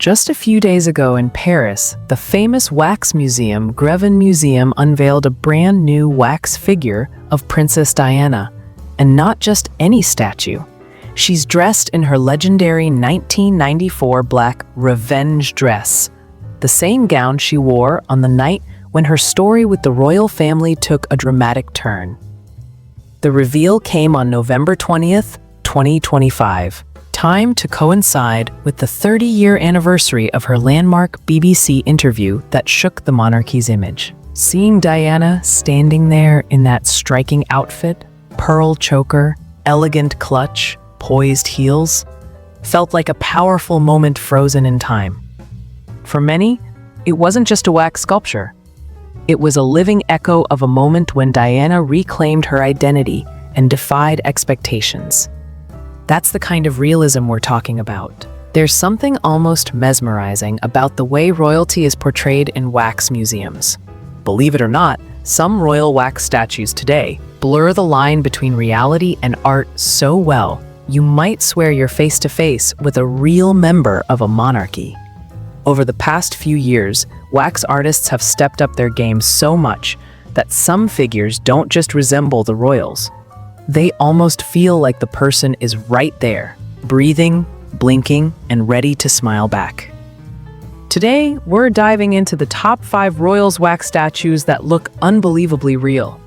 Just a few days ago in Paris, the famous wax museum Grévin Museum unveiled a brand new wax figure of Princess Diana, and not just any statue. She's dressed in her legendary 1994 black revenge dress, the same gown she wore on the night when her story with the royal family took a dramatic turn. The reveal came on November 20th, 2025, timed to coincide with the 30-year anniversary of her landmark BBC interview that shook the monarchy's image. Seeing Diana standing there in that striking outfit, pearl choker, elegant clutch, poised heels, felt like a powerful moment frozen in time. For many, it wasn't just a wax sculpture. It was a living echo of a moment when Diana reclaimed her identity and defied expectations. That's the kind of realism we're talking about. There's something almost mesmerizing about the way royalty is portrayed in wax museums. Believe it or not, some royal wax statues today blur the line between reality and art so well, you might swear you're face to face with a real member of a monarchy. Over the past few years, wax artists have stepped up their game so much that some figures don't just resemble the royals. They almost feel like the person is right there, breathing, blinking, and ready to smile back. Today, we're diving into the top 5 royals wax statues that look unbelievably real.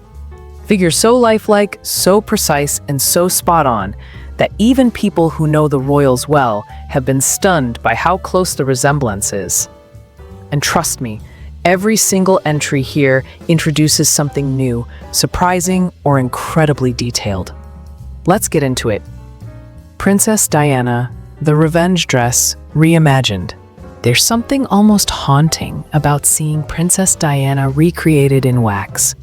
Figures so lifelike, so precise, and so spot on that even people who know the royals well have been stunned by how close the resemblance is. And trust me, every single entry here introduces something new, surprising, or incredibly detailed. Let's get into it. Princess Diana, the revenge dress, reimagined. There's something almost haunting about seeing Princess Diana recreated in wax,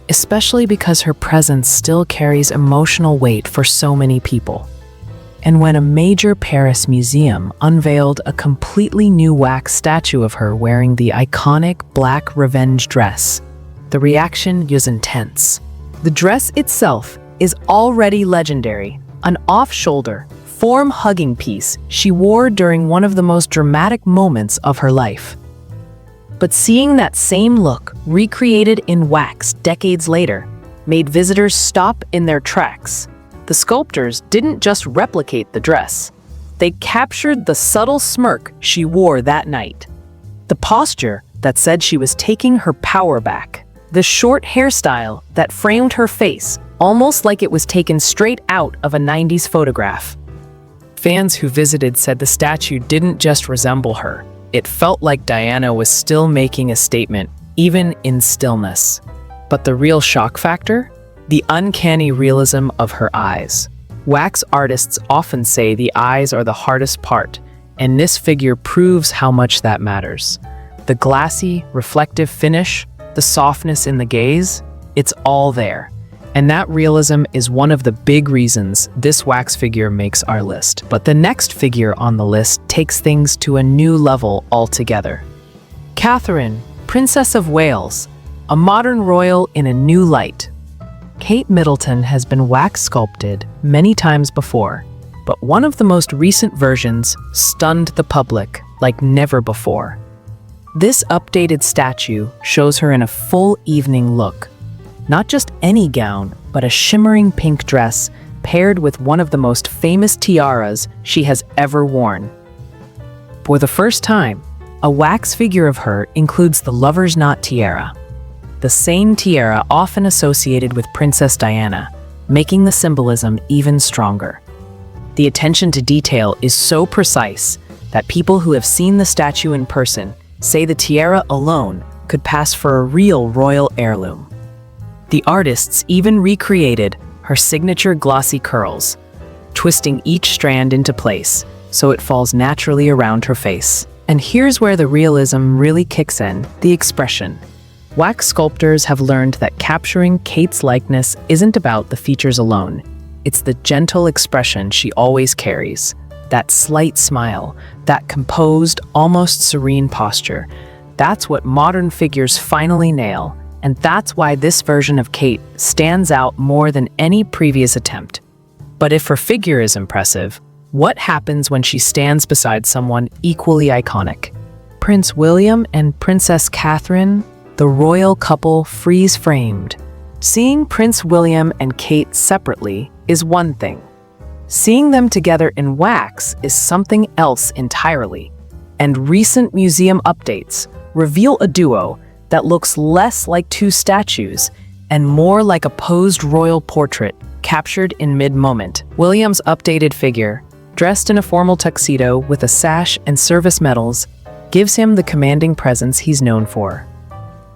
especially because her presence still carries emotional weight for so many people. And when a major Paris museum unveiled a completely new wax statue of her wearing the iconic black revenge dress, the reaction was intense. The dress itself is already legendary, an off-shoulder, form-hugging piece she wore during one of the most dramatic moments of her life. But seeing that same look recreated in wax decades later made visitors stop in their tracks. The sculptors didn't just replicate the dress. They captured the subtle smirk she wore that night, the posture that said she was taking her power back, the short hairstyle that framed her face almost like it was taken straight out of a 90s photograph. Fans who visited said the statue didn't just resemble her. It felt like Diana was still making a statement, even in stillness. But the real shock factor? The uncanny realism of her eyes. Wax artists often say the eyes are the hardest part, and this figure proves how much that matters. The glassy, reflective finish, the softness in the gaze, it's all there. And that realism is one of the big reasons this wax figure makes our list. But the next figure on the list takes things to a new level altogether. Catherine, Princess of Wales, a modern royal in a new light. Kate Middleton has been wax sculpted many times before, but one of the most recent versions stunned the public like never before. This updated statue shows her in a full evening look. Not just any gown, but a shimmering pink dress paired with one of the most famous tiaras she has ever worn. For the first time, a wax figure of her includes the lover's knot tiara, the same tiara often associated with Princess Diana, making the symbolism even stronger. The attention to detail is so precise that people who have seen the statue in person say the tiara alone could pass for a real royal heirloom. The artists even recreated her signature glossy curls, twisting each strand into place so it falls naturally around her face. And here's where the realism really kicks in, the expression. Wax sculptors have learned that capturing Kate's likeness isn't about the features alone. It's the gentle expression she always carries, that slight smile, that composed, almost serene posture. That's what modern figures finally nail. And that's why this version of Kate stands out more than any previous attempt. But if her figure is impressive, What happens when she stands beside someone equally iconic? Prince William and Princess Catherine, the royal couple freeze-framed. Seeing Prince William and Kate separately is one thing. Seeing them together in wax is something else entirely. And recent museum updates reveal a duo that looks less like two statues and more like a posed royal portrait captured in mid-moment. William's updated figure, dressed in a formal tuxedo with a sash and service medals, gives him the commanding presence he's known for.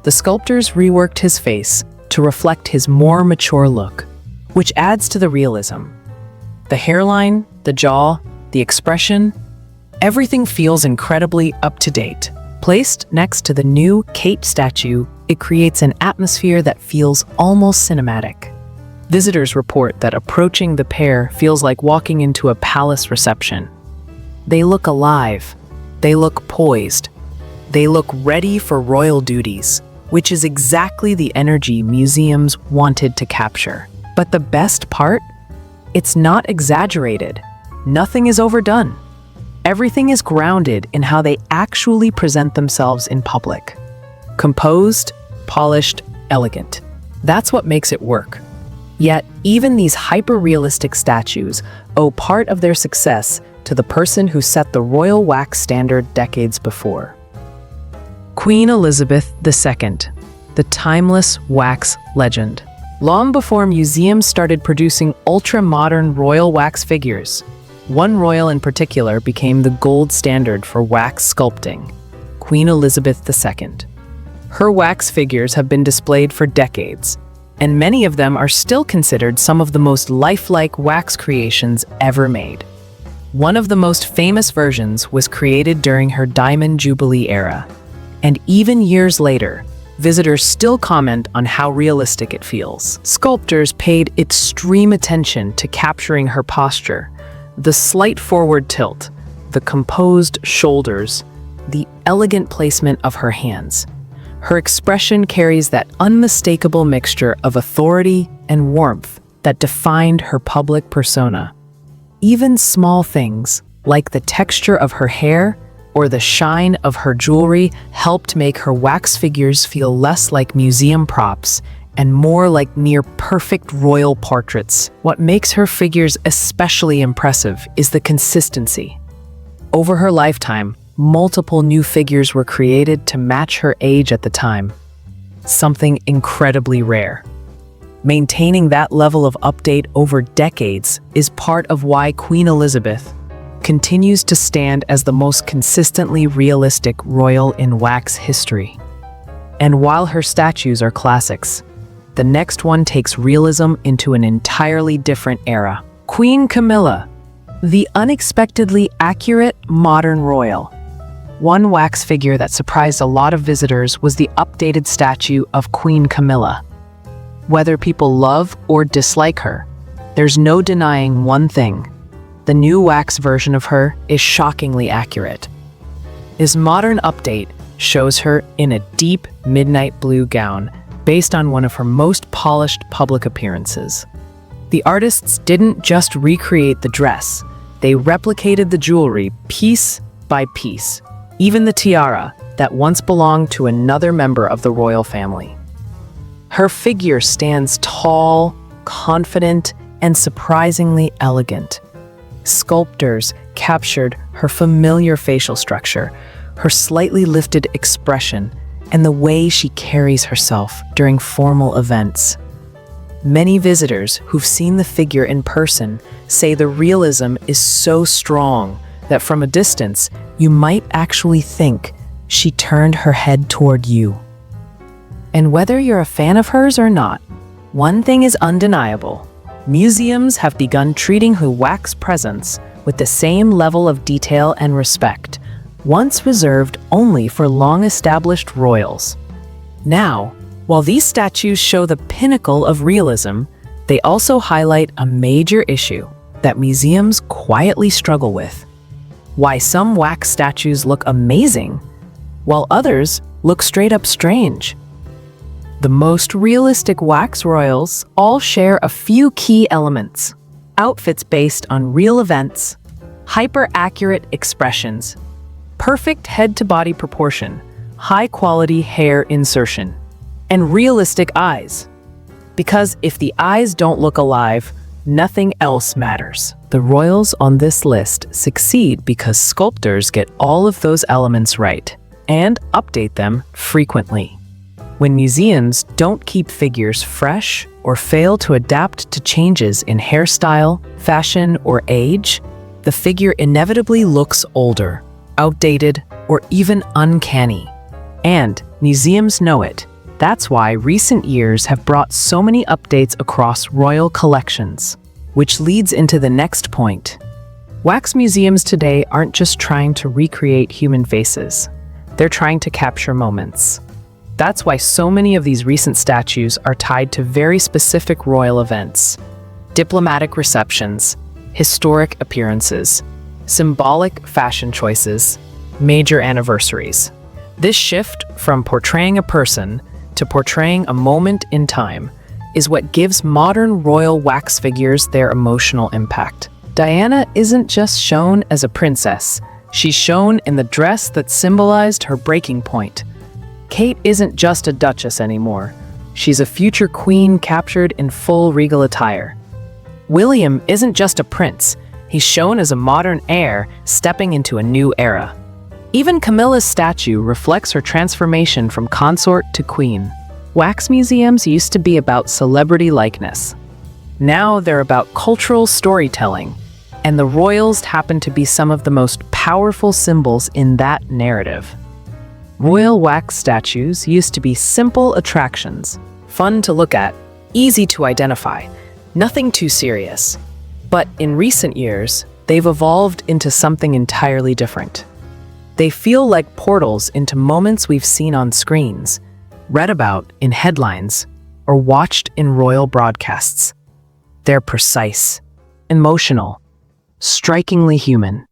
The sculptors reworked his face to reflect his more mature look, which adds to the realism. The hairline, the jaw, the expression, everything feels incredibly up-to-date. Placed next to the new Kate statue, it creates an atmosphere that feels almost cinematic. Visitors report that approaching the pair feels like walking into a palace reception. They look alive. They look poised. They look ready for royal duties, which is exactly the energy museums wanted to capture. But the best part? It's not exaggerated. Nothing is overdone. Everything is grounded in how they actually present themselves in public. Composed, polished, elegant. That's what makes it work. Yet, even these hyper-realistic statues owe part of their success to the person who set the royal wax standard decades before. Queen Elizabeth II, the timeless wax legend. Long before museums started producing ultra-modern royal wax figures, one royal in particular became the gold standard for wax sculpting, Queen Elizabeth II. Her wax figures have been displayed for decades, and many of them are still considered some of the most lifelike wax creations ever made. One of the most famous versions was created during her Diamond Jubilee era, and even years later, visitors still comment on how realistic it feels. Sculptors paid extreme attention to capturing her posture, the slight forward tilt, the composed shoulders, the elegant placement of her hands. Her expression carries that unmistakable mixture of authority and warmth that defined her public persona. Even small things, like the texture of her hair or the shine of her jewelry, helped make her wax figures feel less like museum props and more like near-perfect royal portraits. What makes her figures especially impressive is the consistency. Over her lifetime, multiple new figures were created to match her age at the time, something incredibly rare. Maintaining that level of update over decades is part of why Queen Elizabeth continues to stand as the most consistently realistic royal in wax history. And while her statues are classics, the next one takes realism into an entirely different era. Queen Camilla, the unexpectedly accurate modern royal. One wax figure that surprised a lot of visitors was the updated statue of Queen Camilla. Whether people love or dislike her, there's no denying one thing. The new wax version of her is shockingly accurate. This modern update shows her in a deep midnight blue gown based on one of her most polished public appearances. The artists didn't just recreate the dress, they replicated the jewelry piece by piece, even the tiara that once belonged to another member of the royal family. Her figure stands tall, confident, and surprisingly elegant. Sculptors captured her familiar facial structure, her slightly lifted expression, and the way she carries herself during formal events. Many visitors who've seen the figure in person say the realism is so strong that from a distance, you might actually think she turned her head toward you. And whether you're a fan of hers or not, one thing is undeniable. Museums have begun treating her wax presence with the same level of detail and respect, once reserved only for long-established royals. Now, while these statues show the pinnacle of realism, they also highlight a major issue that museums quietly struggle with. Why some wax statues look amazing, while others look straight up strange. The most realistic wax royals all share a few key elements: outfits based on real events, hyper-accurate expressions, perfect head-to-body proportion, high-quality hair insertion, and realistic eyes. Because if the eyes don't look alive, nothing else matters. The royals on this list succeed because sculptors get all of those elements right and update them frequently. When museums don't keep figures fresh or fail to adapt to changes in hairstyle, fashion, or age, the figure inevitably looks older, outdated, or even uncanny. And museums know it. That's why recent years have brought so many updates across royal collections, which leads into the next point. Wax museums today aren't just trying to recreate human faces. They're trying to capture moments. That's why so many of these recent statues are tied to very specific royal events, diplomatic receptions, historic appearances, symbolic fashion choices, major anniversaries. This shift from portraying a person to portraying a moment in time is what gives modern royal wax figures their emotional impact. Diana isn't just shown as a princess, she's shown in the dress that symbolized her breaking point. Kate isn't just a duchess anymore, she's a future queen captured in full regal attire. William isn't just a prince, he's shown as a modern heir stepping into a new era. Even Camilla's statue reflects her transformation from consort to queen. Wax museums used to be about celebrity likeness. Now they're about cultural storytelling, and the royals happen to be some of the most powerful symbols in that narrative. Royal wax statues used to be simple attractions, fun to look at, easy to identify, nothing too serious. But in recent years, they've evolved into something entirely different. They feel like portals into moments we've seen on screens, read about in headlines, or watched in royal broadcasts. They're precise, emotional, strikingly human.